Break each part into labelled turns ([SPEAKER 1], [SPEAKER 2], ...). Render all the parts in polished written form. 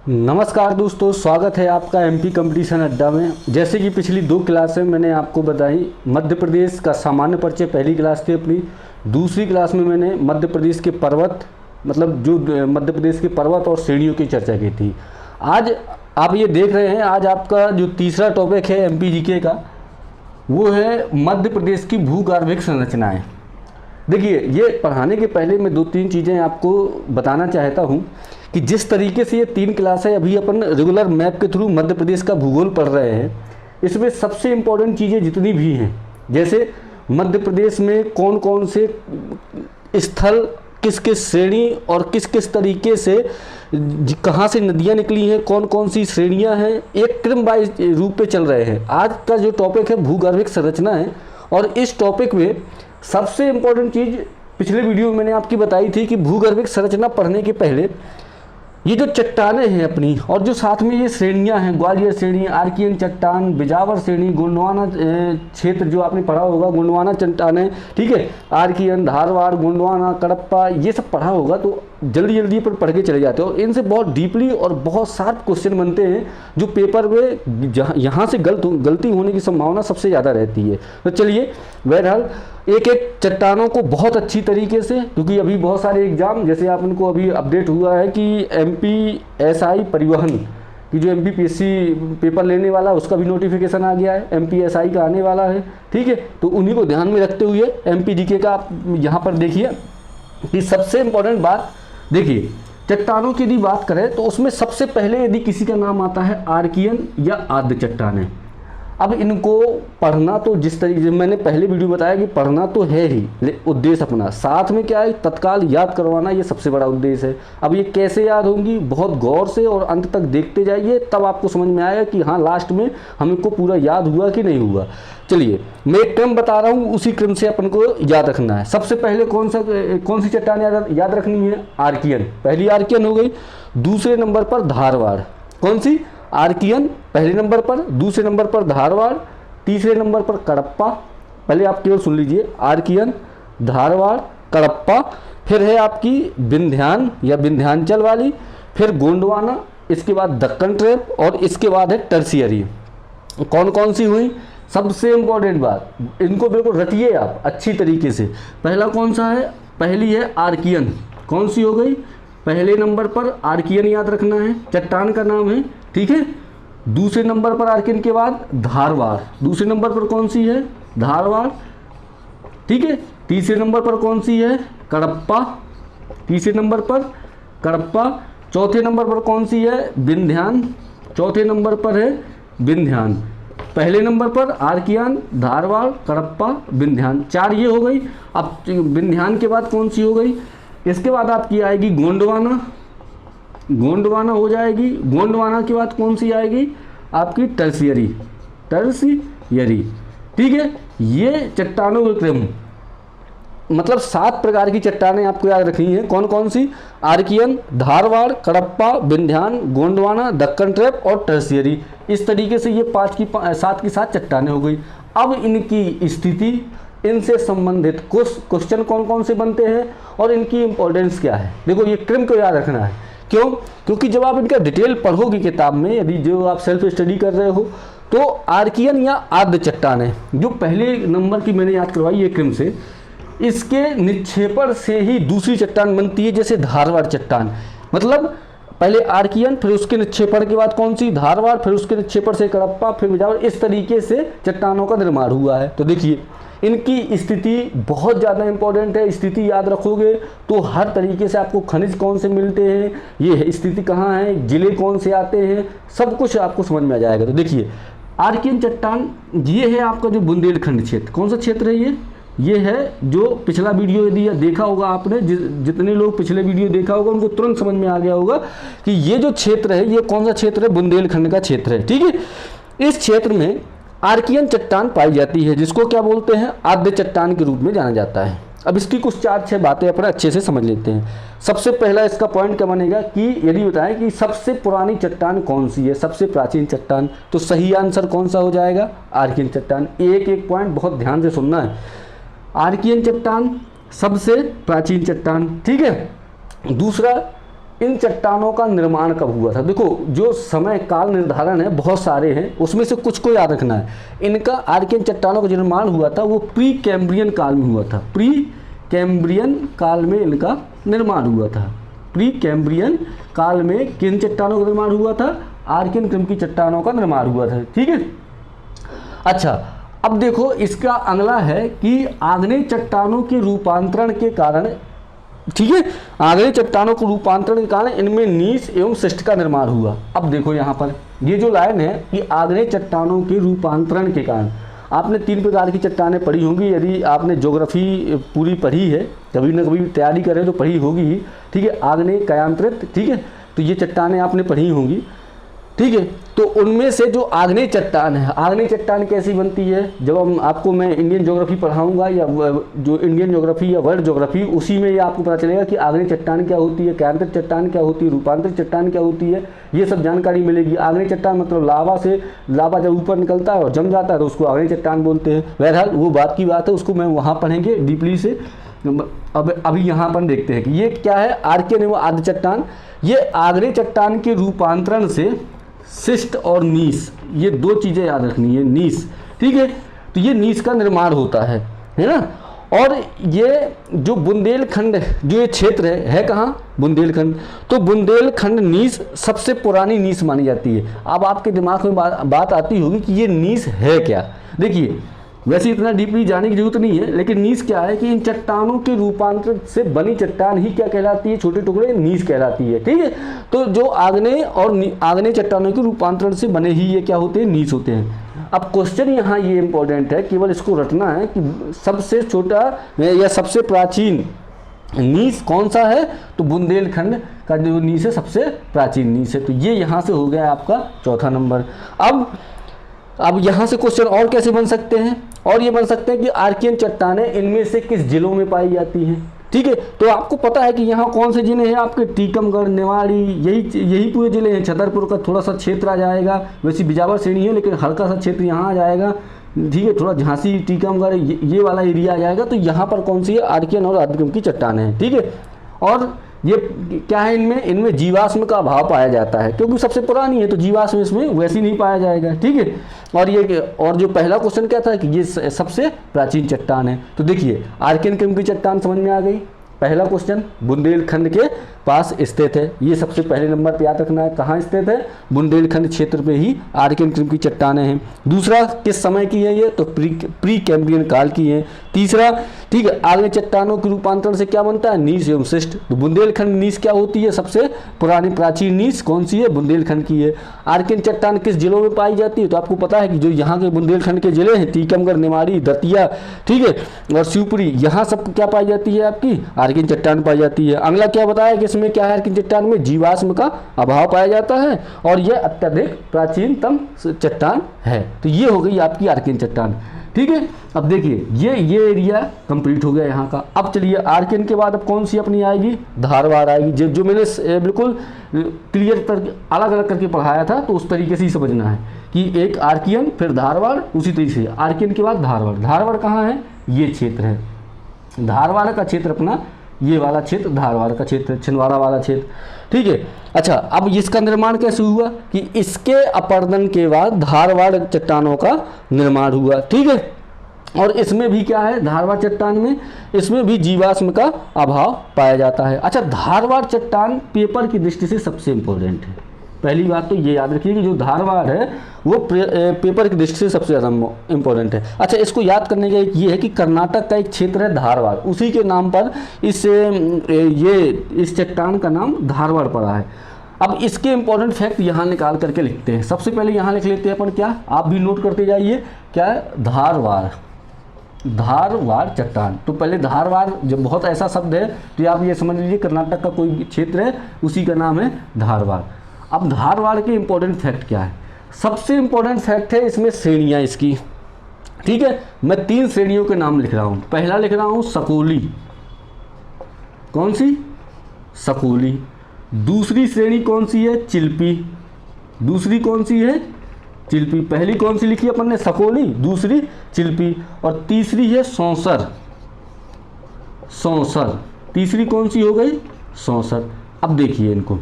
[SPEAKER 1] नमस्कार दोस्तों, स्वागत है आपका एमपी कंपटीशन अड्डा में। जैसे कि पिछली 2 क्लासें मैंने आपको बताई, मध्य प्रदेश का सामान्य परिचय पहली क्लास थी अपनी। दूसरी क्लास में मैंने मध्य प्रदेश के पर्वत मतलब जो मध्य प्रदेश के पर्वत और श्रेणियों की चर्चा की थी। आज आप ये देख रहे हैं, आज आपका जो तीसरा टॉपिक है एमपी जीके का, वो है मध्य प्रदेश की भूगर्भिक संरचनाएँ। देखिए, ये पढ़ाने के पहले मैं 2-3 चीज़ें आपको बताना चाहता हूँ कि जिस तरीके से ये 3 क्लासें अभी अपन रेगुलर मैप के थ्रू मध्य प्रदेश का भूगोल पढ़ रहे हैं, इसमें सबसे इम्पोर्टेंट चीज़ें जितनी भी हैं, जैसे मध्य प्रदेश में कौन कौन से स्थल, किस किस श्रेणी और किस किस तरीके से कहाँ से नदियाँ निकली हैं, कौन कौन सी श्रेणियाँ हैं, एक क्रम वाइज रूप पे चल रहे हैं। आज का जो टॉपिक है भूगर्भिक संरचना है, और इस टॉपिक में सबसे इम्पोर्टेंट चीज़ पिछले वीडियो में मैंने आपकी बताई थी कि भूगर्भिक संरचना पढ़ने के पहले ये जो चट्टानें हैं अपनी, और जो साथ में ये श्रेणियां हैं, ग्वालियर श्रेणी, आर्कियन चट्टान, बिजावर श्रेणी, गोंडवाना क्षेत्र जो आपने पढ़ा होगा, गोंडवाना चट्टानें, ठीक है, आर्कियन, धारवाड़, गोंडवाना, कडप्पा, ये सब पढ़ा होगा तो जल्दी जल्दी पर पढ़ के चले जाते हो। और इनसे बहुत डीपली और बहुत शार्प क्वेश्चन बनते हैं, जो पेपर में यहाँ से गलती होने की संभावना सबसे ज़्यादा रहती है। तो चलिए, बहरहाल एक एक चट्टानों को बहुत अच्छी तरीके से, क्योंकि अभी बहुत सारे एग्जाम, जैसे आप उनको अभी अपडेट हुआ है कि एमपीएसआई परिवहन की जो एमपीपीएससी पेपर लेने वाला, उसका भी नोटिफिकेशन आ गया है, एमपीएसआई का आने वाला है, ठीक है। तो उन्हीं को ध्यान में रखते हुए एमपी जीके का आप यहाँ पर देखिए कि सबसे इम्पोर्टेंट बात, देखिए चट्टानों की यदि बात करें तो उसमें सबसे पहले यदि किसी का नाम आता है आर्कियन या आद्य चट्टानें। अब इनको पढ़ना तो जिस तरीके से मैंने पहले वीडियो बताया कि पढ़ना तो है ही, उद्देश्य अपना साथ में क्या है, तत्काल याद करवाना, ये सबसे बड़ा उद्देश्य है। अब ये कैसे याद होंगी, बहुत गौर से और अंत तक देखते जाइए, तब आपको समझ में आएगा कि हाँ लास्ट में हमको पूरा याद हुआ कि नहीं हुआ। चलिए, मैं एक क्रम बता रहा हूँ, उसी क्रम से अपन को याद रखना है। सबसे पहले कौन सी चट्टान याद रखनी है? आर्कियन, पहली आर्कियन हो गई। दूसरे नंबर पर धारवाड़, कौन सी? आर्कियन पहले नंबर पर, दूसरे नंबर पर धारवाड़, तीसरे नंबर पर कडप्पा। पहले आप केवल सुन लीजिए, आर्कियन, धारवाड़, कडप्पा, फिर है आपकी विंध्यान या विंध्यांचल वाली, फिर गोंडवाना, इसके बाद दक्कन ट्रैप, और इसके बाद है टर्शियरी। कौन कौन सी हुई? सबसे इंपॉर्टेंट बात, इनको बिल्कुल रटिए आप अच्छी तरीके से। पहला कौन सा है? पहली है आर्कियन, कौन सी हो गई? पहले नंबर पर आर्कियन याद रखना है, चट्टान का नाम है, ठीक है। दूसरे नंबर पर आर्कियन के बाद धारवाड़, दूसरे नंबर पर कौन सी है? धारवाड़, ठीक है। तीसरे नंबर पर कौन सी है? कडप्पा, तीसरे नंबर पर कडप्पा। चौथे नंबर पर कौन सी है? विंध्यान, चौथे नंबर पर है विंध्यान। पहले नंबर पर आर्कियन, धारवाड़, कडप्पा, विंध्यान, 4 ये हो गई। अब विंध्यान के बाद कौन सी हो गई? इसके बाद आपकी आएगी गोंडवाना, गोंडवाना हो जाएगी। गोंडवाना के बाद कौन सी आएगी? आपकी टर्शियरी, टर्शियरी, ठीक है। ये चट्टानों के क्रम, मतलब 7 प्रकार की चट्टानें आपको याद रखनी है। कौन कौन सी? आर्कियन, धारवाड़, कडप्पा, विंध्यान, गोंडवाना, दक्कन ट्रैप और टर्शियरी। इस तरीके से ये 7 की 7 चट्टानें हो गई। अब इनकी स्थिति, इनसे संबंधित क्वेश्चन कौन कौन से बनते हैं और इनकी इंपॉर्टेंस क्या है, देखो ये क्रम को याद रखना है। क्यों? क्योंकि जब आप इनका डिटेल पढ़ोगे किताब में, यदि जो आप सेल्फ स्टडी कर रहे हो, तो आर्कियन या आद्य चट्टान है जो पहले नंबर की मैंने याद करवाई ये क्रम से, इसके निक्षेपण से ही दूसरी चट्टान बनती है। जैसे धारवाड़ चट्टान, मतलब पहले आर्कियन, फिर उसके निक्षेपण के बाद कौन सी? धारवाड़, फिर उसके निक्षेपण से कडप्पा, फिर बिजावर। इस तरीके से चट्टानों का निर्माण हुआ है। तो देखिए, इनकी स्थिति बहुत ज़्यादा इंपॉर्टेंट है। स्थिति याद रखोगे तो हर तरीके से आपको खनिज कौन से मिलते हैं, ये स्थिति कहाँ है, जिले कौन से आते हैं, सब कुछ आपको समझ में आ जाएगा। तो देखिए, आर्कियन चट्टान ये है आपका जो बुंदेलखंड क्षेत्र। कौन सा क्षेत्र है ये है जो पिछला वीडियो यदि देखा होगा आपने, जितने लोग पिछले वीडियो देखा होगा उनको तुरंत समझ में आ गया होगा कि ये जो क्षेत्र है ये कौन सा क्षेत्र है? बुंदेलखंड का क्षेत्र है, ठीक है। इस क्षेत्र में आर्कियन चट्टान पाई जाती है, जिसको क्या बोलते हैं? आद्य चट्टान के रूप में जाना जाता है। अब इसकी कुछ 4-6 बातें अपन अच्छे से समझ लेते हैं। सबसे पहला इसका पॉइंट क्या बनेगा कि यदि बताएं कि सबसे पुरानी चट्टान कौन सी है, सबसे प्राचीन चट्टान, तो सही आंसर कौन सा हो जाएगा? आर्कियन चट्टान। एक एक पॉइंट बहुत ध्यान से सुनना है। आर्कियन चट्टान सबसे प्राचीन चट्टान, ठीक है। दूसरा इन चट्टानों का निर्माण कब हुआ था। देखो जो समय काल निर्धारण है बहुत सारे हैं, उसमें से कुछ को याद रखना है। इनका आर्कियन चट्टानों का निर्माण हुआ था वो प्री कैम्ब्रियन काल में हुआ था। प्री कैम्ब्रियन काल में इनका निर्माण हुआ था। प्री कैम्ब्रियन काल में किन चट्टानों का निर्माण हुआ था, आर्कियन क्रम की चट्टानों का निर्माण हुआ था। ठीक है, अच्छा अब देखो इसका अगला है कि आग्नेय चट्टानों के रूपांतरण के कारण, ठीक है, आग्नेय चट्टानों को रूपांतरण के कारण इनमें नीस एवं शिष्ट का निर्माण हुआ। अब देखो यहाँ पर ये जो लाइन है कि आग्नेय चट्टानों के रूपांतरण के कारण, आपने 3 प्रकार की चट्टानें पढ़ी होंगी, यदि आपने ज्योग्राफी पूरी पढ़ी है, कभी ना कभी तैयारी करें तो पढ़ी होगी ही। ठीक है, आग्नेय कायांतरित, ठीक है, तो ये चट्टानें आपने पढ़ी होंगी। ठीक है, तो उनमें से जो आग्नेय चट्टान है, आग्नेय चट्टान कैसी बनती है, जब हम आपको मैं इंडियन ज्योग्राफी पढ़ाऊंगा या जो इंडियन ज्योग्राफी या वर्ल्ड ज्योग्राफी, उसी में ये आपको पता चलेगा कि आग्नेय चट्टान क्या होती है, कायांतरित चट्टान क्या होती है, रूपांतरित चट्टान क्या होती है, ये सब जानकारी मिलेगी। आग्नेय चट्टान मतलब लावा जब ऊपर निकलता है और जम जाता है तो उसको आग्नेय चट्टान बोलते हैं। बहरहाल वो बात की बात है, उसको मैं वहाँ पढ़ेंगे डीपली से। अब अभी यहाँ पर देखते हैं कि ये क्या है, आर्कियन एवं आद्य चट्टान। ये आग्नेय चट्टान के रूपांतरण से शिष्ट और नीस, ये 2 चीज़ें याद रखनी है। नीस, ठीक है, तो ये नीस का निर्माण होता है ना। और ये जो बुंदेलखंड जो ये क्षेत्र है कहाँ, बुंदेलखंड, तो बुंदेलखंड नीस सबसे पुरानी नीस मानी जाती है। अब आपके दिमाग में बात आती होगी कि ये नीस है क्या। देखिए वैसे इतना डीपली जाने की जरूरत नहीं है, लेकिन नीस क्या है कि इन चट्टानों के रूपांतरण से बनी चट्टान ही क्या कहलाती है, छोटे टुकड़े, नीस कहलाती है। ठीक है, तो जो आग्नेय और आग्नेय चट्टानों के रूपांतरण से बने ही ये क्या होते हैं, नीस होते हैं। अब क्वेश्चन यहाँ ये इंपॉर्टेंट है, केवल इसको रटना है कि सबसे छोटा या सबसे प्राचीन नीस कौन सा है, तो बुंदेलखंड का जो नीस है सबसे प्राचीन नीस है। तो ये यहाँ से हो गया आपका चौथा नंबर। अब यहाँ से क्वेश्चन और कैसे बन सकते हैं, और ये बन सकते हैं कि आर्कियन चट्टानें इनमें से किस जिलों में पाई जाती हैं। ठीक है, तो आपको पता है कि यहाँ कौन से जिले हैं आपके, टीकमगढ़, निवाड़ी, यही पूरे जिले हैं। छतरपुर का थोड़ा सा क्षेत्र आ जाएगा, वैसे बिजावर श्रेणी है लेकिन हल्का सा क्षेत्र यहाँ आ जाएगा। ठीक है, थोड़ा झांसी, टीकमगढ़, ये वाला एरिया आ जाएगा। तो यहाँ पर कौन सी है, आर्कियन और आद्य क्रम की चट्टानें हैं। ठीक है, और ये क्या है, इनमें जीवाश्म का अभाव पाया जाता है, क्योंकि सबसे पुरानी है तो जीवाश्म इसमें वैसे नहीं पाया जाएगा। ठीक है, और जो पहला क्वेश्चन क्या था कि ये सबसे प्राचीन चट्टान है। तो देखिए आर्कियन क्रम की चट्टान समझ में आ गई। पहला क्वेश्चन बुंदेलखंड के पास स्थित है, ये सबसे पहले नंबर पे याद रखना है, कहाँ स्थित है, बुंदेलखंड क्षेत्र पे ही आर्कियन क्रम की चट्टानें हैं। दूसरा किस समय की है ये, तो प्री कैम्ब्रियन काल की है। तीसरा, ठीक है, आग्नेय चट्टानों के रूपांतरण से क्या बनता है, नीस एवं शिष्ट। तो बुंदेलखंड नीस क्या होती है, सबसे पुरानी प्राचीन नीस कौन सी है, बुंदेलखंड की है। आर्कियन चट्टान किस जिलों में पाई जाती है, तो आपको पता है कि जो यहाँ के बुंदेलखंड के जिले हैं, टीकमगढ़, निवाड़ी, दतिया, ठीक है, और शिवपुरी, यहाँ सब क्या पाई जाती है, आपकी आर्कियन चट्टान पाई जाती है। अगला क्या बताया कि इसमें क्या है, आर्कियन चट्टान में जीवाश्म का अभाव पाया जाता है और यह अत्यधिक प्राचीनतम चट्टान है। तो ये हो गई आपकी आर्कियन चट्टान। ठीक है, अब देखिए ये एरिया कंप्लीट हो गया यहाँ का। अब चलिए आर्कियन के बाद अब कौन सी अपनी आएगी, धारवाड़ आएगी। जो मैंने बिल्कुल क्लियर करके अलग अलग करके पढ़ाया था, तो उस तरीके से ही समझना है कि एक आर्कियन फिर धारवाड़, उसी तरीके से आर्कियन के बाद धारवाड़। धारवाड़ कहाँ है, ये क्षेत्र है, धारवाड़ का क्षेत्र अपना ये वाला क्षेत्र, धारवाड़ का क्षेत्र, छिंदवाड़ा वाला क्षेत्र। ठीक है, अच्छा अब इसका निर्माण कैसे हुआ कि इसके अपरदन के बाद धारवाड़ चट्टानों का निर्माण हुआ। ठीक है, और इसमें भी क्या है, धारवाड़ चट्टान में इसमें भी जीवाश्म का अभाव पाया जाता है। अच्छा, धारवाड़ चट्टान पेपर की दृष्टि से सबसे इम्पोर्टेंट है। पहली बात तो ये याद रखिए कि जो धारवाड़ है वो पेपर की दृष्टि से सबसे ज़्यादा इम्पोर्टेंट है। अच्छा, इसको याद करने का एक ये है कि कर्नाटक का एक क्षेत्र है धारवाड़, उसी के नाम पर इस चट्टान का नाम धारवाड़ पड़ा है। अब इसके इंपॉर्टेंट फैक्ट यहाँ निकाल करके लिखते हैं। सबसे पहले यहाँ लिख लेते हैं अपन, क्या आप भी नोट करते जाइए, क्या है, धारवाड़ चट्टान। तो पहले धारवाड़ जब बहुत ऐसा शब्द है तो आप ये समझ लीजिए कर्नाटक का कोई क्षेत्र है, उसी का नाम है धारवाड़। अब धारवाड़ के इंपॉर्टेंट फैक्ट क्या है, सबसे इंपॉर्टेंट फैक्ट है इसमें श्रेणियाँ इसकी। ठीक है, मैं 3 श्रेणियों के नाम लिख रहा हूँ। पहला लिख रहा हूँ सकोली, कौन सी, सकोली। दूसरी श्रेणी कौन सी है, चिल्पी। दूसरी कौन सी है, चिल्पी। पहली कौन सी लिखी अपन ने, सकोली, दूसरी चिल्पी, और तीसरी है सौंसर। तीसरी कौन सी हो गई, सौंसर। अब देखिए इनको,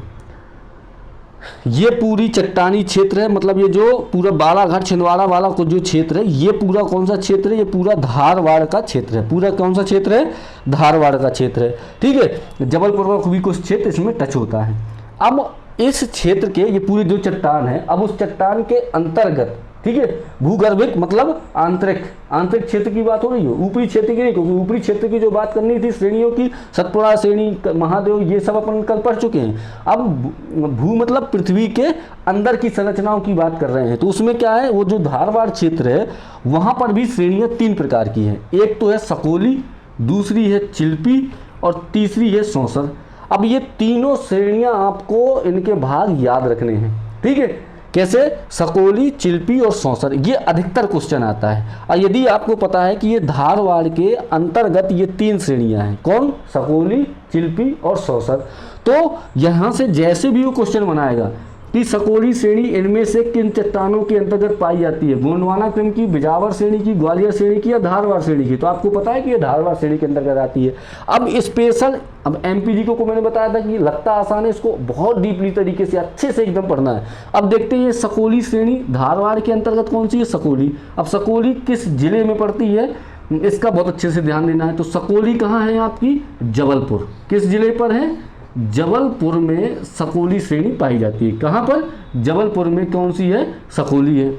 [SPEAKER 1] ये पूरी चट्टानी क्षेत्र है, मतलब ये जो पूरा बालाघाट छिंदवाड़ा वाला को जो क्षेत्र है, ये पूरा कौन सा क्षेत्र है, ये पूरा धारवाड़ का क्षेत्र है। पूरा कौन सा क्षेत्र है, धारवाड़ का क्षेत्र है। ठीक है, जबलपुर का भी कुछ क्षेत्र इसमें टच होता है। अब इस क्षेत्र के ये पूरी जो चट्टान है, अब उस चट्टान के अंतर्गत, ठीक है, भूगर्भिक मतलब आंतरिक क्षेत्र की बात हो रही है, ऊपरी क्षेत्र की नहीं, क्योंकि ऊपरी क्षेत्र की जो बात करनी थी श्रेणियों की, सतपुड़ा श्रेणी, महादेव, ये सब अपन कल पढ़ चुके हैं। अब भू मतलब पृथ्वी के अंदर की संरचनाओं की बात कर रहे हैं। तो उसमें क्या है, वो जो धारवाड़ क्षेत्र है वहां पर भी श्रेणियां 3 प्रकार की हैं। एक तो है सकोली, दूसरी है चिल्पी और तीसरी है सौंसर। अब ये तीनों श्रेणियां आपको इनके भाग याद रखने हैं। ठीक है, कैसे, सकोली, चिल्पी और सौंसर, ये अधिकतर क्वेश्चन आता है। और यदि आपको पता है कि ये धारवाड़ के अंतर्गत ये 3 श्रेणियां हैं, कौन, सकोली, चिल्पी और सौंसर, तो यहां से जैसे भी वो क्वेश्चन बनाएगा कि सकोली श्रेणी इनमें से किन चट्टानों के अंतर्गत पाई जाती है, गोंडवाना क्रम की, बिजावर श्रेणी की, ग्वालियर श्रेणी की या धारवाड़ श्रेणी की, तो आपको पता है कि ये धारवाड़ श्रेणी के अंतर्गत आती है। अब स्पेशल, अब एमपीजी को मैंने बताया था कि लगता आसान है, इसको बहुत डीपली तरीके से अच्छे से एकदम पढ़ना है। अब देखते हैं ये सकोली श्रेणी धारवाड़ के अंतर्गत कौन सी है, सकोली। अब सकोली किस जिले में पड़ती है, इसका बहुत अच्छे से ध्यान देना है। तो सकोली कहाँ है आपकी, जबलपुर। किस जिले पर है, जबलपुर में सकोली श्रेणी पाई जाती है। कहाँ पर, जबलपुर में कौन सी है, सकोली है।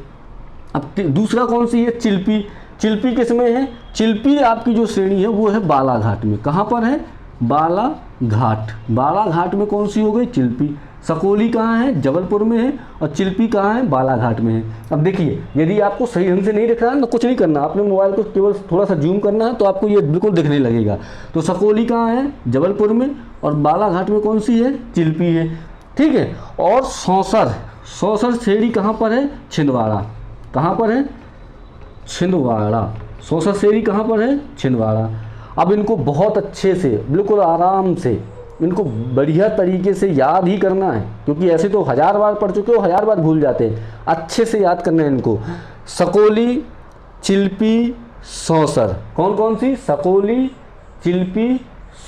[SPEAKER 1] अब दूसरा कौन सी है, चिल्पी। चिल्पी किस में है, चिल्पी आपकी जो श्रेणी है वो है बालाघाट में। कहाँ पर है, बालाघाट। बालाघाट में कौन सी हो गई, चिल्पी। सकोली कहाँ है, जबलपुर में है, और चिल्पी कहाँ है, बालाघाट में है। अब देखिए, यदि आपको सही ढंग से नहीं दिख रहा है तो कुछ नहीं करना, आपने मोबाइल को केवल थोड़ा सा जूम करना है तो आपको ये बिल्कुल दिखने लगेगा। तो सकोली कहाँ है, जबलपुर में, और बालाघाट में कौन सी है, चिल्पी है। ठीक है, और सौंसर, सौंसर श्रेणी कहाँ पर है, छिंदवाड़ा। कहाँ पर है, छिंदवाड़ा। सौंसर श्रेणी कहाँ पर है, छिंदवाड़ा। अब इनको बहुत अच्छे से, बिल्कुल आराम से, इनको बढ़िया तरीके से याद ही करना है, क्योंकि ऐसे तो 1000 बार पढ़ चुके हो, 1000 बार भूल जाते हैं। अच्छे से याद करना है इनको। सकोली, चिल्पी, सौंसर, कौन कौन सी, सकोली, चिल्पी,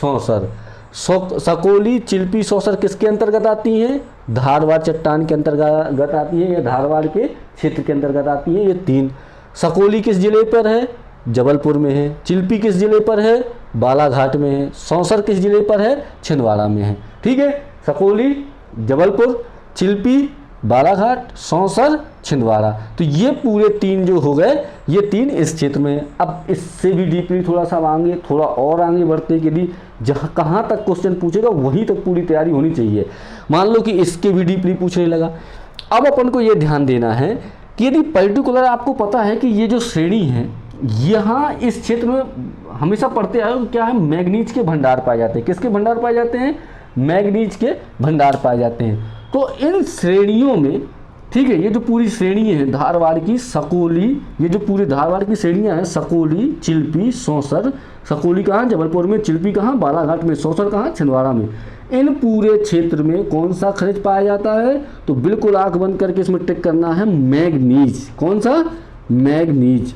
[SPEAKER 1] सौंसर। सकोली, चिल्पी, सौंसर किसके अंतर्गत आती हैं, धारवाड़ चट्टान के अंतर्गत आती है, या धारवाड़ के क्षेत्र के अंतर्गत आती है, ये 3। सकोली किस जिले पर है, जबलपुर में है। चिल्पी किस जिले पर है, बालाघाट में है। सौंसर किस जिले पर है, छिंदवाड़ा में है। ठीक है, सकोली, जबलपुर, चिल्पी, बालाघाट, सौंसर, छिंदवाड़ा। तो ये पूरे 3 जो हो गए, ये 3 इस क्षेत्र में है। अब इससे भी डीपली थोड़ा सा आगे, थोड़ा और आगे बढ़ते कि यदि जहाँ कहाँ तक क्वेश्चन पूछेगा वहीं तक पूरी तैयारी होनी चाहिए। मान लो कि इसके भी डीपली पूछने लगा। अब अपन को ये ध्यान देना है कि यदि पर्टिकुलर आपको पता है कि ये जो श्रेणी है, यहाँ इस क्षेत्र में हमेशा पढ़ते आए हो क्या है, मैग्नीज के भंडार पाए जाते हैं। किसके भंडार पाए जाते हैं, मैग्नीज के भंडार पाए जाते हैं। तो इन श्रेणियों में, ठीक है, ये जो पूरी श्रेणी है धारवाड़ की, सकोली, ये जो पूरी धारवाड़ की श्रेणियां हैं, सकोली, चिल्पी, सौंसर। सकोली कहाँ, जबलपुर में, चिल्पी कहाँ, बालाघाट में, सौंसर कहाँ, छिंदवाड़ा में। इन पूरे क्षेत्र में कौन सा खनिज पाया जाता है, तो बिल्कुल आंख बंद करके इसमें टिक करना है, मैग्नीज। कौन सा, मैग्नीज।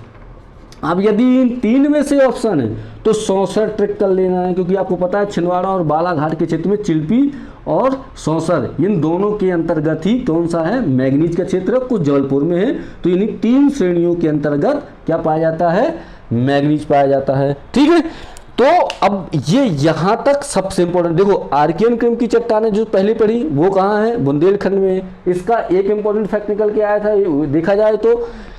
[SPEAKER 1] अब यदि इन 3 में से ऑप्शन है तो सौंसर ट्रिक कर लेना है, क्योंकि आपको पता है छिंदवाड़ा और बालाघाट के क्षेत्र में चिल्पी और सौंसर, इन दोनों के अंतर्गत ही कौन सा है, मैग्नीज का क्षेत्र, कुछ जबलपुर में है। तो इन्हीं 3 श्रेणियों के अंतर्गत क्या पाया जाता है, मैग्नीज पाया जाता है। ठीक है, तो अब ये यहाँ तक सबसे इंपॉर्टेंट देखो, आर्कियन क्रम की चट्टानें जो पहले पढ़ी वो कहाँ है, बुंदेलखंड में है। इसका एक इंपॉर्टेंट फैक्ट निकल के आया था, देखा जाए तो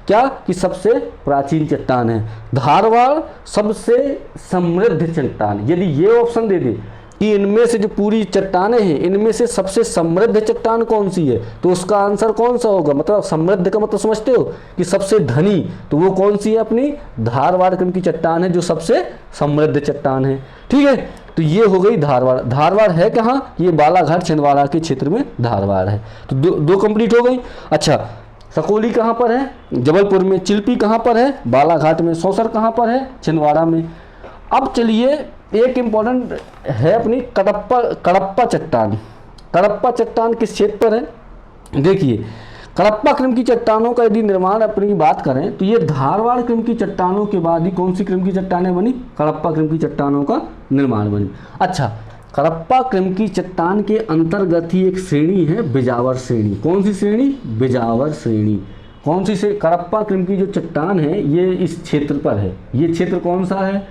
[SPEAKER 1] क्या, कि सबसे प्राचीन चट्टान है। धारवाड़ सबसे समृद्ध चट्टान। यदि ये ऑप्शन दे दे कि इनमें से जो पूरी चट्टानें हैं इनमें से सबसे समृद्ध चट्टान कौन सी है, तो उसका आंसर कौन सा होगा, मतलब समृद्ध का मतलब समझते हो कि सबसे धनी, तो वो कौन सी है, अपनी धारवाड़ क्रम की चट्टान है जो सबसे समृद्ध चट्टान है। ठीक है, तो ये हो गई धारवाड़। धारवाड़ है कहाँ, ये बालाघाट छिंदवाड़ा के क्षेत्र में धारवाड़ है। तो दो कंप्लीट हो गई। अच्छा, सकोली कहाँ पर है, जबलपुर में। चिल्पी कहाँ पर है, बालाघाट में। सौंसर कहाँ पर है, छिंदवाड़ा में। अब चलिए एक इम्पॉर्टेंट है अपनी कडप्पा चट्टान। कडप्पा चट्टान किस क्षेत्र पर है, देखिए कडप्पा क्रम की चट्टानों का यदि निर्माण अपनी बात करें तो ये धारवाड़ क्रम की चट्टानों के बाद ही कौन सी क्रम की चट्टानें बनी, कडप्पा क्रम की चट्टानों का निर्माण बनी। अच्छा, कडप्पा क्रम की चट्टान के अंतर्गत ही एक श्रेणी है बिजावर श्रेणी। कौन सी श्रेणी? बिजावर श्रेणी। कौन सी से? कडप्पा क्रम की जो चट्टान है ये इस क्षेत्र पर है। ये क्षेत्र कौन सा है?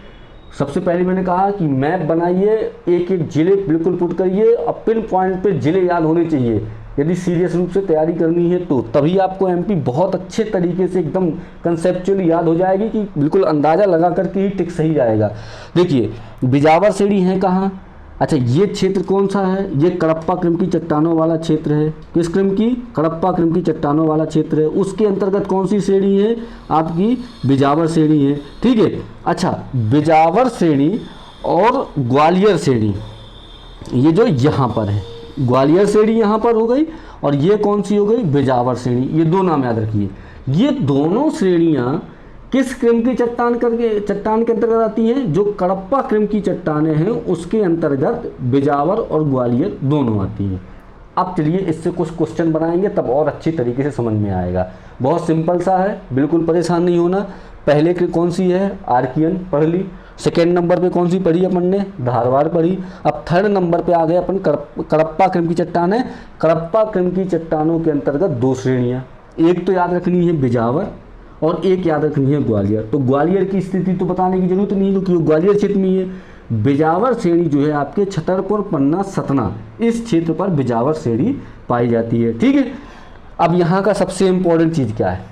[SPEAKER 1] सबसे पहले मैंने कहा कि मैप बनाइए, एक एक जिले बिल्कुल पुट करिए और पिन पॉइंट पे जिले याद होने चाहिए। यदि सीरियस रूप से तैयारी करनी है तो तभी आपको एमपी बहुत अच्छे तरीके से एकदम कंसेप्चुअली याद हो जाएगी कि बिल्कुल अंदाज़ा लगा करके ही टिक सही जाएगा। देखिए बिजावर श्रेणी है कहाँ? अच्छा, ये क्षेत्र कौन सा है? ये कडप्पा क्रम की चट्टानों वाला क्षेत्र है। किस क्रम की? कडप्पा क्रम की चट्टानों वाला क्षेत्र है। उसके अंतर्गत कौन सी श्रेणी है? आपकी बिजावर श्रेणी है। ठीक है। अच्छा, बिजावर श्रेणी और ग्वालियर श्रेणी, ये जो यहाँ पर है, ग्वालियर श्रेणी यहाँ पर हो गई और ये कौन सी हो गई? बिजावर श्रेणी। ये दो नाम याद रखिए। ये दोनों श्रेणियाँ किस क्रम की चट्टान के अंतर्गत आती हैं? जो कडप्पा क्रम की चट्टानें हैं उसके अंतर्गत बिजावर और ग्वालियर दोनों आती हैं। अब चलिए इससे कुछ क्वेश्चन बनाएंगे तब और अच्छी तरीके से समझ में आएगा। बहुत सिंपल सा है, बिल्कुल परेशान नहीं होना। पहले कौन सी है? आर्कियन पढ़ ली। सेकेंड नंबर पे कौन सी पढ़ी अपन ने? धारवाड़ पढ़ी। अब थर्ड नंबर पे आ गए अपन कडप्पा क्रम की चट्टान है। कडप्पा क्रम की चट्टानों के अंतर्गत दो श्रेणियाँ, एक तो याद रखनी है बिजावर और एक याद रखनी है ग्वालियर। तो ग्वालियर की स्थिति तो बताने की जरूरत नहीं है क्योंकि ग्वालियर क्षेत्र में है। बिजावर श्रेणी जो है आपके छतरपुर, पन्ना, सतना, इस क्षेत्र पर बिजावर श्रेणी पाई जाती है। ठीक है। अब यहाँ का सबसे इम्पोर्टेंट चीज़ क्या है?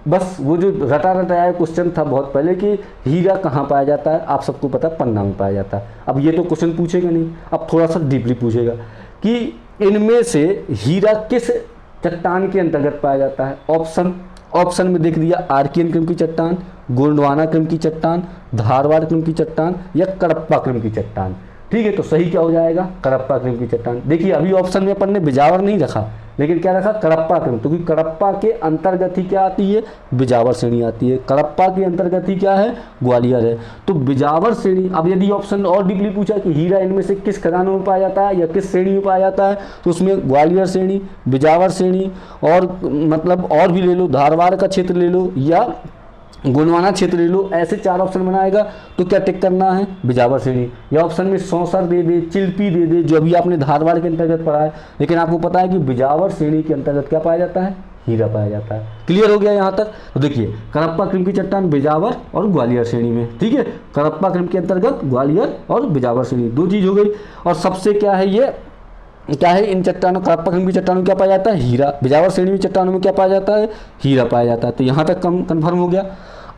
[SPEAKER 1] बस वो जो रटा रटाया क्वेश्चन था बहुत पहले कि हीरा कहाँ पाया जाता है, आप सबको पता है पन्ना में पाया जाता है। अब ये तो क्वेश्चन पूछेगा नहीं, अब थोड़ा सा डीपली पूछेगा कि इनमें से हीरा किस चट्टान के अंतर्गत पाया जाता है। ऑप्शन में देख दिया, आर्कियन क्रम की चट्टान, गोंडवाना क्रम की चट्टान, धारवाड़ क्रम की चट्टान या कडप्पा क्रम की चट्टान। ठीक है, तो सही क्या हो जाएगा? कडप्पा क्रम की चट्टान। देखिए अभी ऑप्शन में अपन ने बिजावर नहीं रखा लेकिन क्या रखा? कडप्पा क्रम, तो क्योंकि कडप्पा के अंतर्गत ही क्या आती है? बिजावर श्रेणी आती है। कडप्पा के अंतर्गत ही क्या है? ग्वालियर है। तो बिजावर श्रेणी। अब यदि ऑप्शन और डीपली पूछा कि हीरा इनमें से किस खदानों में पाया जाता है या किस श्रेणी में पाया जाता है, तो उसमें ग्वालियर श्रेणी, बिजावर श्रेणी और मतलब और भी ले लो, धारवाड़ का क्षेत्र ले लो या गोंडवाना क्षेत्र ले लो, ऐसे चार ऑप्शन बनाएगा तो क्या टिक करना है? बिजावर श्रेणी। या ऑप्शन में सौंसर दे दे, चिल्पी दे दे, जो अभी आपने धारवाड़ के अंतर्गत पढ़ा है, लेकिन आपको पता है कि बिजावर श्रेणी के अंतर्गत क्या पाया जाता है? हीरा पाया जाता है। क्लियर हो गया यहाँ तक? तो देखिए कडप्पा क्रम की चट्टान बिजावर और ग्वालियर श्रेणी में। ठीक है, कडप्पा क्रम के अंतर्गत ग्वालियर और बिजावर श्रेणी, दो चीज हो गई। और सबसे क्या है, ये क्या है, इन चट्टानों, कडप्पा क्रम की चट्टानों में क्या पाया जाता है? हीरा। बिजावर श्रेणी में चट्टानों में क्या पाया जाता है? हीरा पाया जाता है। तो यहाँ तक कन्फर्म हो गया।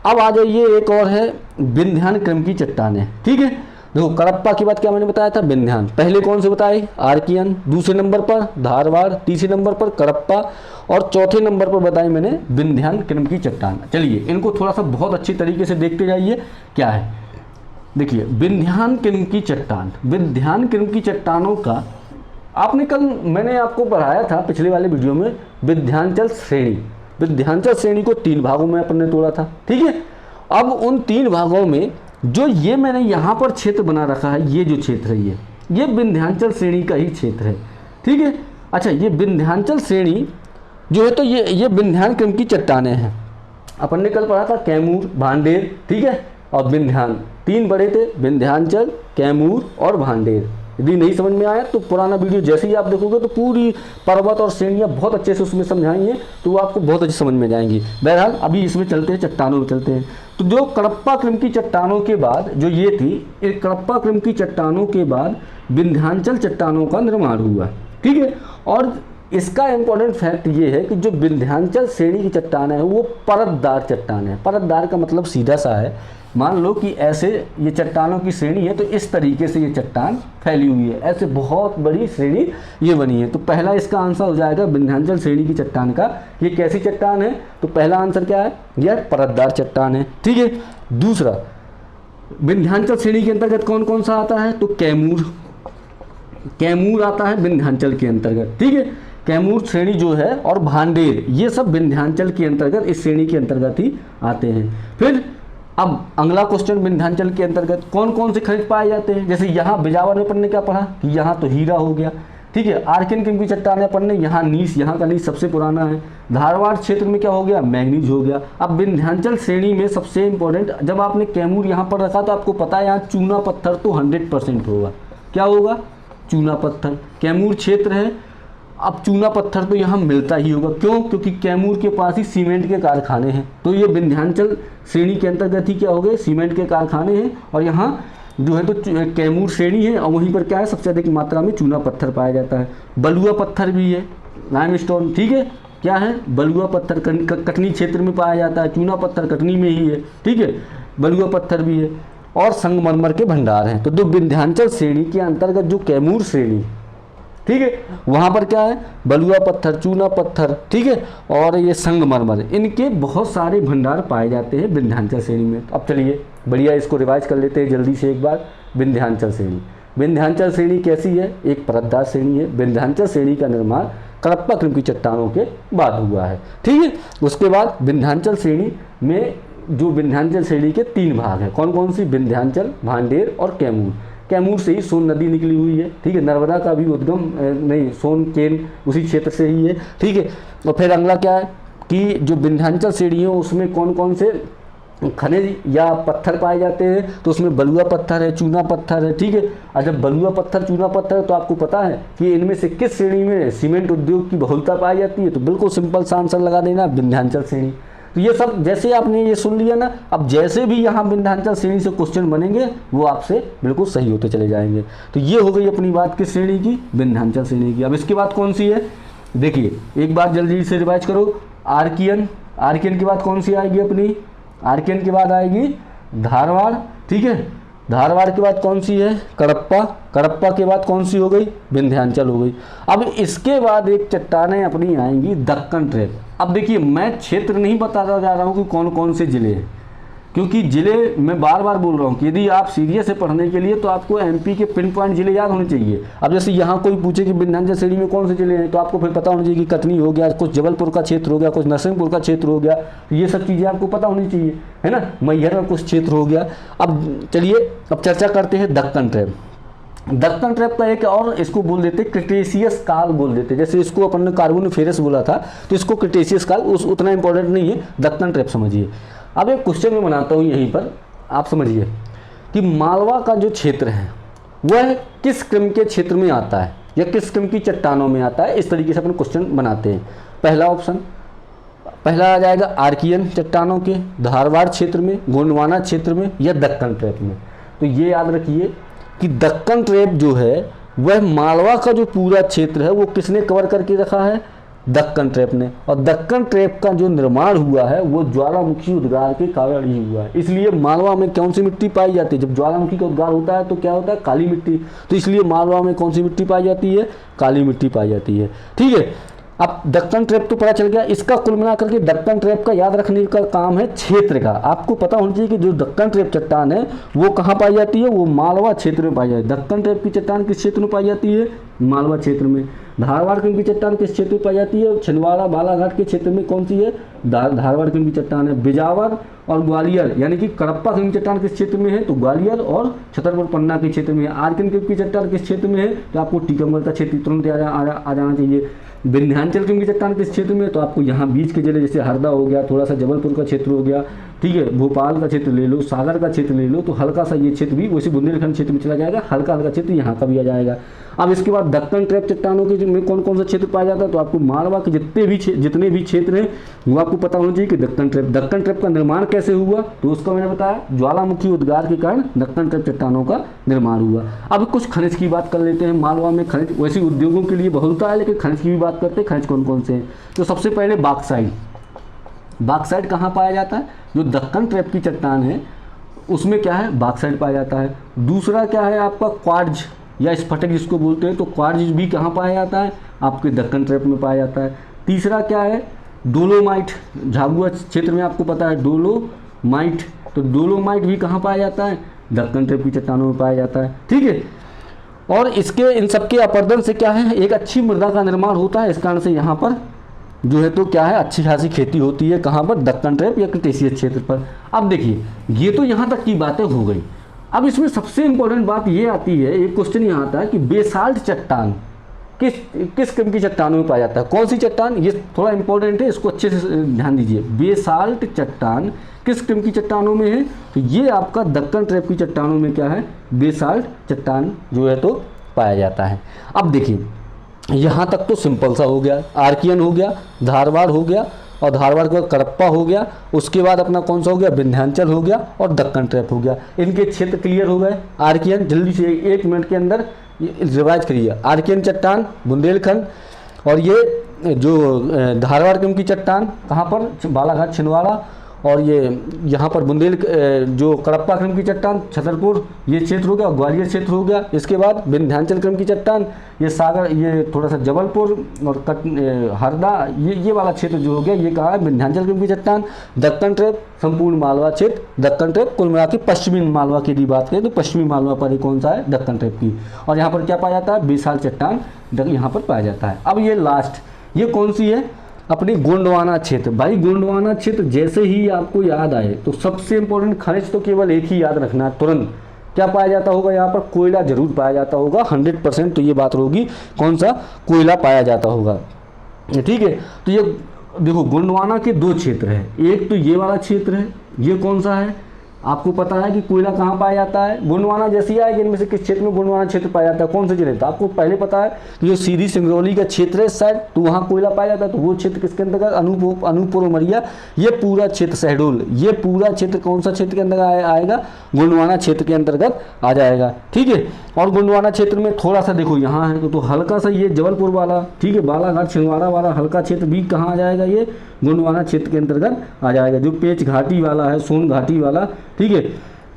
[SPEAKER 1] अब आ जाइए, एक और है विंध्यान क्रम की चट्टानें। ठीक है, देखो कडप्पा के बाद क्या मैंने बताया था? विंध्यान। पहले कौन से बताए? आर्कियन। दूसरे नंबर पर धारवाड़, तीसरे नंबर पर कडप्पा और चौथे नंबर पर बताई मैंने विंध्यान क्रम की चट्टान। चलिए इनको थोड़ा सा बहुत अच्छी तरीके से देखते जाइए क्या है। देखिए विंध्यान क्रम की चट्टान, विंध्यान क्रम की चट्टानों का आपने कल मैंने आपको पढ़ाया था पिछले वाले वीडियो में, विंध्याचल श्रेणी। विंध्याचल श्रेणी को 3 भागों में अपन ने तोड़ा था। ठीक है, अब उन 3 भागों में जो ये मैंने यहाँ पर क्षेत्र बना रखा है, ये जो क्षेत्र है ये विंध्याचल श्रेणी का ही क्षेत्र है। ठीक है। अच्छा, ये विंध्याचल श्रेणी जो है तो ये विंध्यान क्रम की चट्टानें हैं। अपन ने कल पढ़ा था कैमूर, भांडेर। ठीक है, और विंध्यान, 3 बड़े थे, विंध्याचल, कैमूर और भांडेर। यदि नहीं समझ में आया तो पुराना वीडियो जैसे ही आप देखोगे तो पूरी पर्वत और श्रेणियाँ बहुत अच्छे से उसमें समझाई हैं, तो वो आपको बहुत अच्छे समझ में जाएंगी। बहरहाल अभी इसमें चलते हैं, चट्टानों में चलते हैं। तो जो कडप्पा क्रम की चट्टानों के बाद जो ये थी, एक कडप्पा क्रम की चट्टानों के बाद विंध्याचल चट्टानों का निर्माण हुआ। ठीक है, और इसका इम्पोर्टेंट फैक्ट ये है कि जो विंध्याचल श्रेणी की चट्टान है वो परतदार चट्टान है। परतदार का मतलब सीधा सा है, मान लो कि ऐसे ये चट्टानों की श्रेणी है तो इस तरीके से ये चट्टान फैली हुई है, ऐसे बहुत बड़ी श्रेणी ये बनी है। तो पहला इसका आंसर हो जाएगा विंध्याचल श्रेणी की चट्टान का। ये कैसी चट्टान है? तो पहला आंसर क्या है? यह परतदार चट्टान है। ठीक है। दूसरा, विंध्याचल श्रेणी के अंतर्गत कौन कौन सा आता है? तो कैमूर, कैमूर आता है विंध्याचल के अंतर्गत। ठीक है, कैमूर श्रेणी जो है और भांडेर, ये सब विंध्याचल के अंतर्गत, इस श्रेणी के अंतर्गत ही आते हैं। फिर अब अगला क्वेश्चन, विंध्याचल के अंतर्गत कौन कौन से खनिज पाए जाते हैं? जैसे यहाँ बिजावर में अपन ने क्या पढ़ा कि यहाँ तो हीरा हो गया। ठीक है, आर्कियन क्रम की चट्टान अपन ने, यहाँ नीस, यहाँ का नीस सबसे पुराना है। धारवाड़ क्षेत्र में क्या हो गया? मैंगनीज हो गया। अब विंध्याचल श्रेणी में सबसे इंपॉर्टेंट, जब आपने कैमूर यहाँ पर रखा तो आपको पता है यहाँ चूना पत्थर तो 100% होगा। क्या होगा, चूना पत्थर। कैमूर क्षेत्र है, अब चूना पत्थर तो यहाँ मिलता ही होगा, क्यों, क्योंकि कैमूर के पास ही सीमेंट के कारखाने हैं, तो ये विंध्याचल श्रेणी के अंतर्गत ही क्या हो गए, सीमेंट के कारखाने हैं, और यहाँ जो है तो कैमूर श्रेणी है, और वहीं पर क्या है, सबसे अधिक मात्रा में चूना पत्थर पाया जाता है। बलुआ पत्थर भी है, लाइमस्टोन, ठीक है, क्या है, बलुआ पत्थर कटनी क्षेत्र में पाया जाता है, चूना पत्थर कटनी में ही है, ठीक है, बलुआ पत्थर भी है, और संगमरमर के भंडार हैं। तो जो विंध्याचल श्रेणी के अंतर्गत जो कैमूर श्रेणी, ठीक है, वहाँ पर क्या है, बलुआ पत्थर, चूना पत्थर, ठीक है, और ये संगमरमर, इनके बहुत सारे भंडार पाए जाते हैं विंध्याचल श्रेणी में। अब चलिए बढ़िया इसको रिवाइज कर लेते हैं जल्दी से एक बार। विंध्याचल श्रेणी, विंध्याचल श्रेणी कैसी है, एक परतदार श्रेणी है। विंध्याचल श्रेणी का निर्माण कडप्पा क्रम की चट्टानों के बाद हुआ है, ठीक है। उसके बाद विंध्याचल श्रेणी में जो विंध्याचल श्रेणी के 3 भाग हैं, कौन कौन सी, विंध्याचल, भांडेर और कैमूर। कैमूर से ही सोन नदी निकली हुई है, ठीक है, नर्मदा का भी उद्गम नहीं, सोन केन उसी क्षेत्र से ही है, ठीक है। और फिर अगला क्या है कि जो विंध्याचल श्रेणी है उसमें कौन कौन से खनिज या पत्थर पाए जाते हैं, तो उसमें बलुआ पत्थर है, चूना पत्थर है, ठीक है। और जब बलुआ पत्थर, चूना पत्थर है, तो आपको पता है कि इनमें से किस श्रेणी में सीमेंट उद्योग की बहुलता पाई जाती है, तो बिल्कुल सिंपल सा आंसर लगा देना, विंध्याचल श्रेणी। तो ये सब जैसे आपने ये सुन लिया ना, अब जैसे भी यहाँ विंध्याचल श्रेणी से क्वेश्चन बनेंगे वो आपसे बिल्कुल सही होते चले जाएंगे। तो ये हो गई अपनी बात किस श्रेणी की, विंध्याचल श्रेणी की। अब इसके बाद कौन सी है, देखिए एक बार जल्दी से रिवाइज करो। आर्कियन, आर्कियन के बाद कौन सी आएगी अपनी, आर्कियन के बाद आएगी धारवाड़, ठीक है, धारवाड़ के बाद कौन सी है, कडप्पा, कडप्पा के बाद कौन सी हो गई, विंध्याचल हो गई। अब इसके बाद एक चट्टानें अपनी आएंगी दक्कन ट्रैप। अब देखिए मैं क्षेत्र नहीं बताता जा रहा हूँ कि कौन कौन से जिले हैं, क्योंकि जिले मैं बार बार बोल रहा हूँ कि यदि आप सीरियस है पढ़ने के लिए तो आपको एमपी के पिन पॉइंट जिले याद होने चाहिए। अब जैसे यहाँ कोई पूछे कि विंध्याचल श्रेणी में कौन से जिले हैं, तो आपको फिर पता होना चाहिए कि कटनी हो गया, कुछ जबलपुर का क्षेत्र हो गया, कुछ नरसिंहपुर का क्षेत्र हो गया, तो ये सब चीज़ें आपको पता होनी चाहिए, है ना, मैहर का कुछ क्षेत्र हो गया। अब चलिए अब चर्चा करते हैं दक्कन ट्रैप। दक्कन ट्रैप का एक और इसको बोल देते क्रिटेशियस काल बोल देते, जैसे इसको अपन ने कार्बोनिफेरस बोला था तो इसको क्रिटेशियस काल उतना इंपॉर्टेंट नहीं है, दक्कन ट्रैप समझिए। अब एक क्वेश्चन मैं बनाता हूँ यहीं पर, आप समझिए कि मालवा का जो क्षेत्र है वह किस क्रम के क्षेत्र में आता है या किस क्रम की चट्टानों में आता है, इस तरीके से अपन क्वेश्चन बनाते हैं। पहला ऑप्शन, पहला आ जाएगा आर्कियन चट्टानों के, धारवाड़ क्षेत्र में, गोंडवाना क्षेत्र में या दक्कन ट्रैप में। तो ये याद रखिए कि दक्कन ट्रैप जो है वह मालवा का जो पूरा क्षेत्र है वो किसने कवर करके रखा है, दक्कन ट्रैप ने। और दक्कन ट्रैप का जो निर्माण हुआ है वो ज्वालामुखी उद्गार के कारण ही हुआ है। इसलिए मालवा में कौन सी मिट्टी पाई जाती है, जब ज्वालामुखी का उद्गार होता है तो क्या होता है, काली मिट्टी, तो इसलिए मालवा में कौन सी मिट्टी पाई जाती है, काली मिट्टी पाई जाती है, ठीक है। अब दक्कन ट्रैप तो पता चल गया, इसका कुल मिलाकर के दक्कन ट्रैप का याद रखने का काम है क्षेत्र का। आपको पता होना चाहिए कि जो दक्कन ट्रैप चट्टान है वो कहाँ पाई जाती है, वो मालवा क्षेत्र में पाई जाती है। दक्कन ट्रैप की चट्टान किस क्षेत्र में पाई जाती है, मालवा क्षेत्र में। धारवाड़ क्रम की चट्टान किस क्षेत्र में पाई जाती है, छिंदवाड़ा बालाघाट के क्षेत्र में कौन सी है, धारवाड़ क्रम की चट्टान है। बिजावर और ग्वालियर यानी कि कडप्पा क्रम की चट्टान किस क्षेत्र में है, तो ग्वालियर और छतरपुर पन्ना के क्षेत्र में है। आर्कियन क्रम की चट्टान किस क्षेत्र में है, तो आपको टीकमगढ़ का क्षेत्र तुरंत आ जाना चाहिए। विंध्याचल क्रम की चट्टान किस क्षेत्र में है, तो आपको यहाँ बीच के जिले जैसे हरदा हो गया, थोड़ा सा जबलपुर का क्षेत्र हो गया, ठीक है, भोपाल का क्षेत्र ले लो, सागर का क्षेत्र ले लो, तो हल्का सा ये क्षेत्र भी वैसे बुंदेलखंड क्षेत्र में चला जाएगा, हल्का हल्का क्षेत्र यहाँ का भी आ जाएगा। अब इसके बाद दक्कन ट्रैप चट्टानों के में कौन कौन सा क्षेत्र पाया जाता है, तो आपको मालवा के जितने भी क्षेत्र हैं वो आपको पता होना चाहिए कि दक्कन ट्रैप का निर्माण कैसे हुआ, तो उसका मैंने बताया ज्वालामुखी उद्गार के कारण दक्कन ट्रैप चट्टानों का निर्माण हुआ। अब कुछ खनिज की बात कर लेते हैं। मालवा में खनिज वैसे उद्योगों के लिए बहुलता है, लेकिन खनिज की भी बात करते हैं, खनिज कौन कौन से हैं। तो सबसे पहले बॉक्साइट। बॉक्साइट कहाँ पाया जाता है, जो दक्कन ट्रैप की चट्टान है उसमें क्या है, बॉक्साइट पाया जाता है। दूसरा क्या है आपका क्वार्ट्ज या स्फटिक जिसको बोलते हैं, तो क्वार्ट्ज भी कहाँ पाया जाता है, आपके दक्कन ट्रैप में पाया जाता है। तीसरा क्या है, डोलोमाइट, झाबुआ क्षेत्र में आपको पता है डोलोमाइट, तो डोलोमाइट भी कहाँ पाया जाता है, दक्कन ट्रैप की चट्टानों में पाया जाता है, ठीक है। और इसके इन सबके अपरदन से क्या है, एक अच्छी मृदा का निर्माण होता है, इस कारण से यहाँ पर जो है तो क्या है, अच्छी खासी खेती होती है, कहाँ पर, दक्कन ट्रैप या क्रिटेशियस क्षेत्र पर। अब देखिए ये तो यहाँ तक की बातें हो गई। अब इसमें सबसे इंपॉर्टेंट बात ये आती है, एक क्वेश्चन यहाँ आता है कि बेसाल्ट चट्टान किस किस क्रम की चट्टानों में पाया जाता है? कौन सी चट्टान? ये थोड़ा इंपॉर्टेंट है, इसको अच्छे से ध्यान दीजिए। बेसाल्ट चट्टान किस क्रम की चट्टानों में है? तो ये आपका दक्कन ट्रैप की चट्टानों में क्या है? बेसाल्ट चट्टान जो है तो पाया जाता है। अब देखिए यहाँ तक तो सिंपल सा हो गया, आर्कियन हो गया, धारवाड़ हो गया, और धारवाड़ के बाद कडप्पा हो गया, उसके बाद अपना कौन सा हो गया? विंध्याचल हो गया, और दक्कन ट्रैप हो गया। इनके क्षेत्र क्लियर हो गए। आर्कियन जल्दी से 1 मिनट के अंदर रिवाइज करिए। आर्कियन चट्टान बुंदेलखंड, और ये जो धारवाड़ क्रम की चट्टान कहाँ पर? बालाघाट छिंदवाड़ा, और ये यहाँ पर जो कडप्पा क्रम की चट्टान छतरपुर, ये क्षेत्र हो गया, ग्वालियर क्षेत्र हो गया। इसके बाद विंध्याचल क्रम की चट्टान ये सागर, ये थोड़ा सा जबलपुर और हरदा, ये वाला क्षेत्र जो हो गया ये कहा है विंध्याचल क्रम की चट्टान। दक्कन ट्रैप संपूर्ण मालवा क्षेत्र, दक्कन ट्रैप कुल मिला के पश्चिमी मालवा की यदि बात करें तो पश्चिमी मालवा पर ही कौन सा है? दक्कन ट्रैप की। और यहाँ पर क्या पाया जाता है? बेसाल्ट चट्टान यहाँ पर पाया जाता है। अब ये लास्ट, ये कौन सी है? अपनी गोंडवाना क्षेत्र। भाई गोंडवाना क्षेत्र जैसे ही आपको याद आए तो सबसे इंपॉर्टेंट खनिज तो केवल एक ही याद रखना है तुरंत। क्या पाया जाता होगा? यहाँ पर कोयला जरूर पाया जाता होगा 100%। तो ये बात होगी, कौन सा? कोयला पाया जाता होगा। ठीक है, तो ये देखो गोंडवाना के 2 क्षेत्र है। एक तो ये वाला क्षेत्र है, ये कौन सा है? आपको पता है कि कोयला कहाँ पाया जाता है? गोंडवाना जैसी आएगी, इनमें से किस क्षेत्र में गोंडवाना क्षेत्र पाया जाता है? कौन से जिले? तो आपको पहले पता है कि जो सीधी सिंगरौली का क्षेत्र है शायद, तो वहाँ कोयला पाया जाता है। तो वो क्षेत्र किसके अंतर्गत? अनूपपुर उमरिया, ये पूरा क्षेत्र शहडोल, ये पूरा क्षेत्र कौन सा क्षेत्र के अंतर्गत आएगा? गोंडवाना क्षेत्र के अंतर्गत आ जाएगा। ठीक है, और गोंडवाना क्षेत्र में थोड़ा सा देखो यहाँ है तो हल्का सा ये जबलपुर वाला, ठीक है, बालाघाट छिंदवाड़ा वाला हल्का क्षेत्र भी कहाँ आ जाएगा? ये गोंडवाना क्षेत्र के अंतर्गत आ जाएगा। जो पेच घाटी वाला है, सोन घाटी वाला, ठीक है,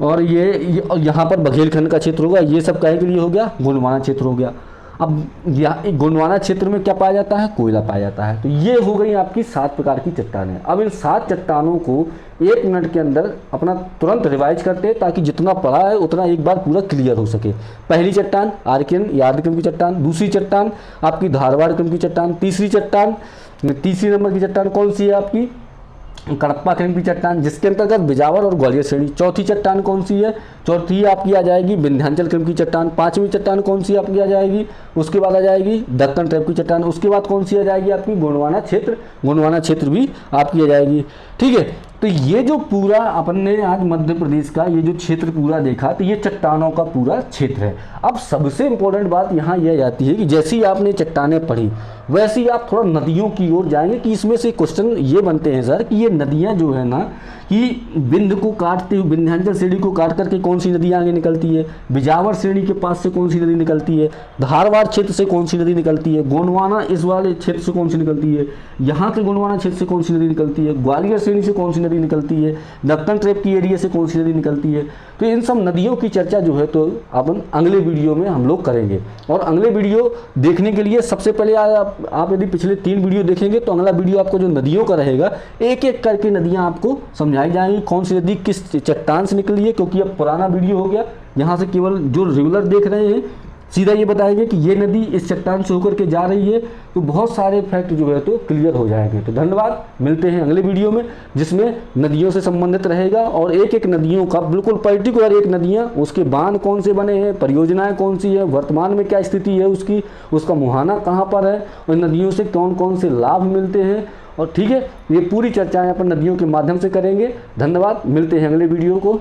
[SPEAKER 1] और ये यहाँ पर बघेलखंड का क्षेत्र होगा। ये सब काहे के लिए हो गया? गोंडवाना क्षेत्र हो गया। अब यहाँ गोंडवाना क्षेत्र में क्या पाया जाता है? कोयला पाया जाता है। तो ये हो गई आपकी 7 प्रकार की चट्टानें। अब इन 7 चट्टानों को 1 मिनट के अंदर अपना तुरंत रिवाइज करते हैं ताकि जितना पढ़ा है उतना एक बार पूरा क्लियर हो सके। पहली चट्टान आर्कियन यार्ड क्रम की चट्टान, दूसरी चट्टान आपकी धारवाड़ क्रम की चट्टान, तीसरी नंबर की चट्टान कौन सी है? आपकी कडप्पा क्रम की चट्टान, जिसके अंतर्गत बिजावर और ग्वालियर श्रेणी। चौथी चट्टान कौन सी है? चौथी आपकी आ जाएगी विंध्याचल क्रम की चट्टान। 5वीं चट्टान कौन सी आपकी आ जाएगी? उसके बाद आ जाएगी दक्कन ट्रैप की चट्टान। उसके बाद कौन सी आ जाएगी आपकी? गोंडवाना क्षेत्र भी आपकी आ जाएगी। ठीक है, तो ये जो पूरा अपन ने आज मध्य प्रदेश का ये जो क्षेत्र पूरा देखा, तो ये चट्टानों का पूरा क्षेत्र है। अब सबसे इंपॉर्टेंट बात यहाँ यह जाती है कि जैसे ही आपने चट्टानें पढ़ी वैसे ही आप थोड़ा नदियों की ओर जाएंगे कि इसमें से क्वेश्चन ये बनते हैं सर कि ये नदियाँ जो है ना कि विंध्य को काटते हुए विंध्याचल श्रेणी को काट करके कौन सी नदियाँ आगे निकलती है? बिजावर श्रेणी के पास से कौन सी नदी निकलती है? धारवाड़ क्षेत्र से कौन सी नदी निकलती है? गोंडवाना इस वाले क्षेत्र से कौन सी निकलती है? यहाँ के गोंडवाना क्षेत्र से कौन सी नदी निकलती है? ग्वालियर श्रेणी से कौन सी नदी निकलती है? दक्कन ट्रैप की एरिया से कौन सी नदी निकलती है? तो इन सब नदियों की चर्चा जो है तो अपन अगले वीडियो में हम लोग करेंगे। और अगले वीडियो देखने के लिए सबसे पहले आप यदि पिछले 3 वीडियो देखेंगे तो अगला वीडियो आपको जो नदियों का रहेगा, एक एक करके नदियां आपको समझाई जाएंगी कौन सी नदी किस चट्टान से निकली है। क्योंकि अब पुराना वीडियो हो गया, यहाँ से केवल जो रेगुलर देख रहे हैं सीधा ये बताएंगे कि ये नदी इस चट्टान से होकर के जा रही है, तो बहुत सारे फैक्ट जो है तो क्लियर हो जाएंगे। तो धन्यवाद, मिलते हैं अगले वीडियो में जिसमें नदियों से संबंधित रहेगा और एक एक नदियों का बिल्कुल पर्टिकुलर एक नदियाँ, उसके बांध कौन से बने हैं, परियोजनाएं कौन सी है, वर्तमान में क्या स्थिति है उसकी, उसका मुहाना कहाँ पर है और नदियों से कौन कौन से लाभ मिलते हैं। और ठीक है, ये पूरी चर्चाएँ अपन नदियों के माध्यम से करेंगे। धन्यवाद, मिलते हैं अगले वीडियो को।